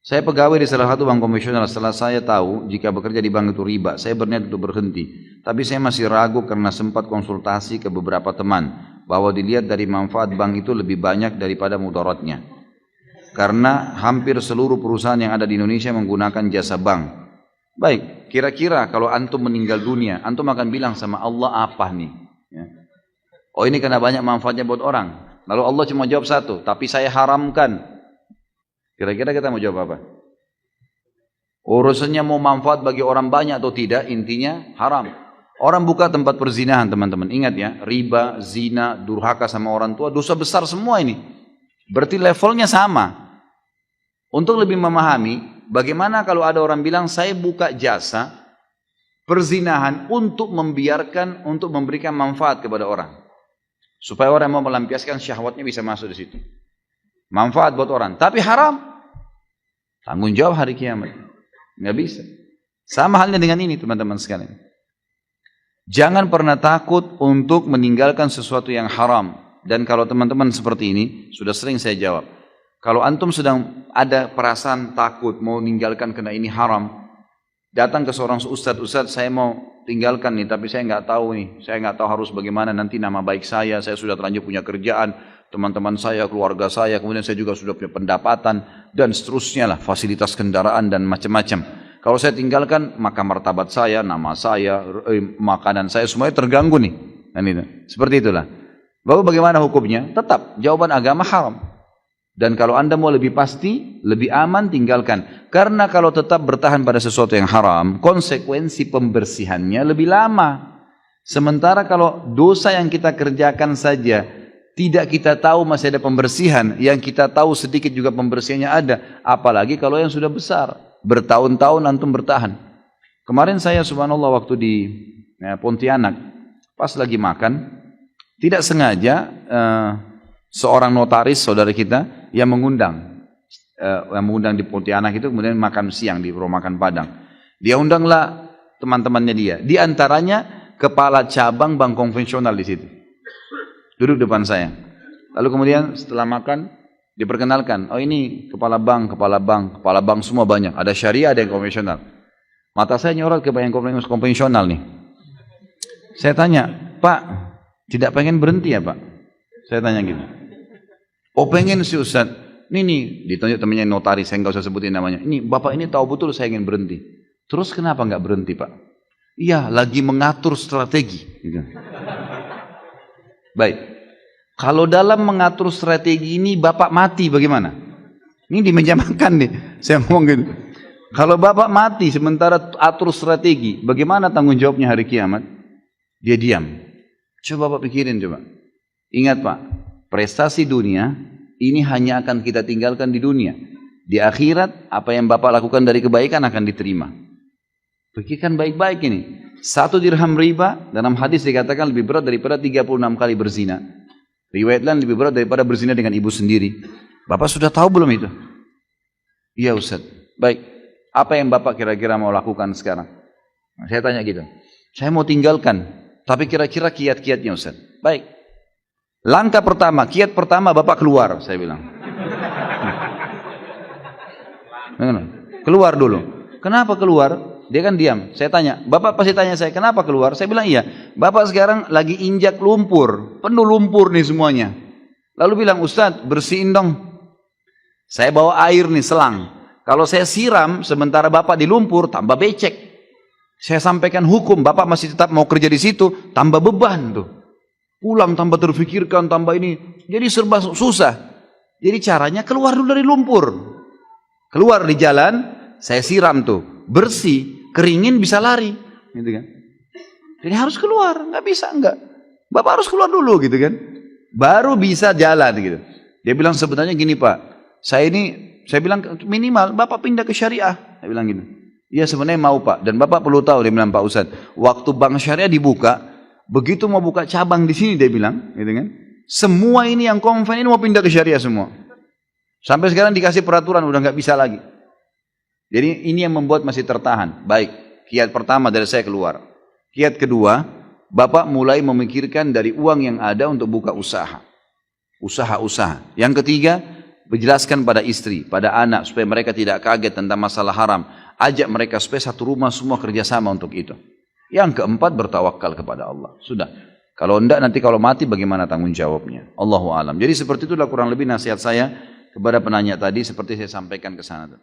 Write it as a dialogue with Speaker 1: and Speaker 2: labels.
Speaker 1: Saya pegawai di salah satu bank konvensional. Setelah saya tahu jika bekerja di bank itu riba, saya berniat untuk berhenti. Tapi saya masih ragu karena sempat konsultasi ke beberapa teman bahwa dilihat dari manfaat bank itu lebih banyak daripada mudaratnya. Karena hampir seluruh perusahaan yang ada di Indonesia menggunakan jasa bank. Baik, kira-kira kalau antum meninggal dunia, antum akan bilang sama Allah apa nih? Ya. Oh, ini karena banyak manfaatnya buat orang. Lalu Allah cuma jawab satu, tapi saya haramkan. Kira-kira kita mau jawab apa? Urusannya mau manfaat bagi orang banyak atau tidak, intinya haram. Orang buka tempat perzinahan, teman-teman. Ingat ya, riba, zina, durhaka sama orang tua, dosa besar semua ini. Berarti levelnya sama. Untuk lebih memahami, bagaimana kalau ada orang bilang, saya buka jasa perzinahan untuk memberikan manfaat kepada orang. Supaya orang yang mau melampiaskan syahwatnya bisa masuk di situ. Manfaat buat orang, tapi haram. Tanggung jawab hari kiamat. Nggak bisa. Sama halnya dengan ini, teman-teman sekalian. Jangan pernah takut untuk meninggalkan sesuatu yang haram. Dan kalau teman-teman seperti ini, sudah sering saya jawab. Kalau antum sedang ada perasaan takut mau meninggalkan karena ini haram, datang ke seorang ustadz, saya mau tinggalkan nih, tapi saya nggak tahu nih, saya nggak tahu harus bagaimana nanti nama baik saya sudah terlanjur punya kerjaan, teman-teman saya, keluarga saya, kemudian saya juga sudah punya pendapatan, dan seterusnya lah, fasilitas kendaraan dan macam-macam. Kalau saya tinggalkan, maka martabat saya, nama saya, makanan saya, semuanya terganggu nih. Dan itu. Seperti itulah. Lalu bagaimana hukumnya? Tetap, jawaban agama haram. Dan kalau anda mau lebih pasti, lebih aman, tinggalkan. Karena kalau tetap bertahan pada sesuatu yang haram, konsekuensi pembersihannya lebih lama. Sementara kalau dosa yang kita kerjakan saja, tidak kita tahu masih ada pembersihan, yang kita tahu sedikit juga pembersihannya ada. Apalagi kalau yang sudah besar, bertahun-tahun antum bertahan. Kemarin saya subhanallah waktu di Pontianak, pas lagi makan, tidak sengaja seorang notaris saudara kita yang mengundang di Pontianak itu, kemudian makan siang di rumah makan Padang. Dia undanglah teman-temannya dia. Di antaranya kepala cabang bank konvensional di situ. Duduk depan saya. Lalu kemudian setelah makan diperkenalkan, oh ini kepala bank semua banyak. Ada syariah, ada yang konvensional. Mata saya nyorot ke yang konvensional nih. Saya tanya, Pak, tidak pengen berhenti ya Pak? Saya tanya gitu. Oh pengen sih Ustaz. Ini ditunjuk temannya notaris, saya nggak usah sebutin namanya. Ini Bapak ini tahu betul saya ingin berhenti. Terus kenapa nggak berhenti Pak? Iya, lagi mengatur strategi. Gitu. Baik, kalau dalam mengatur strategi ini Bapak mati bagaimana? Ini di meja makan nih, saya ngomong gitu. Kalau Bapak mati sementara atur strategi, bagaimana tanggung jawabnya hari kiamat? Dia diam. Coba Bapak pikirin coba. Ingat Pak, prestasi dunia ini hanya akan kita tinggalkan di dunia. Di akhirat, apa yang Bapak lakukan dari kebaikan akan diterima. Pikirkan baik-baik ini. 1 dirham riba, dalam hadis dikatakan lebih berat daripada 36 kali berzina. Riwayat lain lebih berat daripada berzina dengan ibu sendiri. Bapak sudah tahu belum itu? Iya Ustaz. Baik, apa yang Bapak kira-kira mau lakukan sekarang? Nah, saya tanya gitu. Saya mau tinggalkan, tapi kira-kira kiat-kiatnya Ustaz. Baik. Langkah pertama, kiat pertama Bapak keluar, saya bilang. Keluar dulu. Kenapa keluar? Dia kan diam. Saya tanya, Bapak pasti tanya saya, kenapa keluar? Saya bilang iya. Bapak sekarang lagi injak lumpur, penuh lumpur nih semuanya. Lalu bilang, Ustadz bersihin dong. Saya bawa air nih, selang. Kalau saya siram, sementara Bapak di lumpur, tambah becek. Saya sampaikan hukum, Bapak masih tetap mau kerja di situ, tambah beban tuh. Pulang tambah terfikirkan, tambah ini. Jadi serba susah. Jadi caranya keluar dulu dari lumpur. Keluar di jalan, saya siram tuh. Bersih, keringin bisa lari. Gitu kan. Jadi harus keluar, nggak bisa enggak. Bapak harus keluar dulu gitu kan. Baru bisa jalan gitu. Dia bilang sebenarnya gini Pak. Saya bilang minimal Bapak pindah ke syariah. Saya bilang gitu. Iya sebenarnya mau Pak. Dan Bapak perlu tahu, dia bilang Pak Ustadz. Waktu bank syariah dibuka, begitu mau buka cabang di sini dia bilang, gitu kan? Semua ini yang konven ini mau pindah ke syariah semua. Sampai sekarang dikasih peraturan udah nggak bisa lagi. Jadi ini yang membuat masih tertahan. Baik, kiat pertama dari saya keluar. Kiat kedua, Bapak mulai memikirkan dari uang yang ada untuk buka usaha. Usaha-usaha. Yang ketiga, Berjelaskan pada istri, pada anak, supaya mereka tidak kaget tentang masalah haram. Ajak mereka supaya satu rumah semua kerjasama untuk itu. Yang keempat, bertawakal kepada Allah. Sudah. Kalau enggak, nanti kalau mati bagaimana tanggung jawabnya? Allahu alam. Jadi seperti itulah kurang lebih nasihat saya kepada penanya tadi, seperti saya sampaikan ke sana.